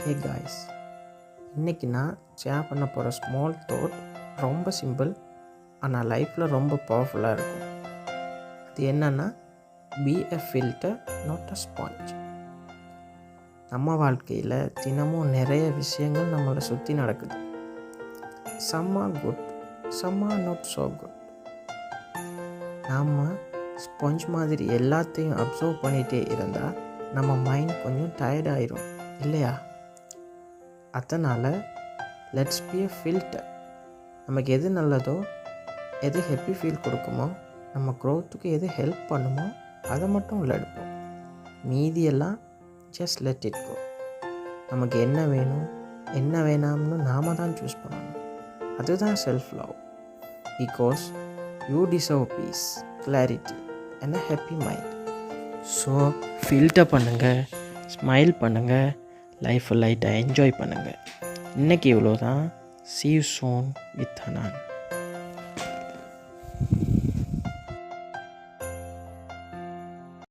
Hey guys, இன்றைக்கி நான் share பண்ண போகிற ஸ்மால் தாட் ரொம்ப சிம்பிள், ஆனால் லைஃப்பில் ரொம்ப பவர்ஃபுல்லாக இருக்கும். அது என்னென்னா, be a filter not a sponge. நம்ம வாழ்க்கையில் தினமும் நிறைய விஷயங்கள் நம்மளை சுற்றி நடக்குது. Some are good, some are not so good. நாம் ஸ்பாஞ்ச் மாதிரி எல்லாத்தையும் அப்சர்வ் பண்ணிகிட்டே இருந்தால் நம்ம மைண்ட் கொஞ்சம் டயர்டாயிரும் இல்லையா? அதனால் லெட்ஸ் பி எ ஃபில்டர். நமக்கு எது நல்லதோ, எது ஹாப்பி ஃபீல் கொடுக்குமோ, நம்ம க்ரோத்துக்கு எது ஹெல்ப் பண்ணுமோ அதை மட்டும் உள்ள எடுப்போம். மீதியெல்லாம் ஜஸ்ட் லெட் இட் கோ. நமக்கு என்ன வேணும் என்ன வேணாம்னு நாம் தான் சூஸ் பண்ணணும். அதுதான் self love. Because you deserve peace, clarity and a happy mind. So filter பண்ணுங்கள், ஸ்மைல் பண்ணுங்கள், லைஃப்பை லைட்டாக என்ஜாய் பண்ணுங்கள். இன்றைக்கி இவ்வளோ தான். See you soon with Hanan.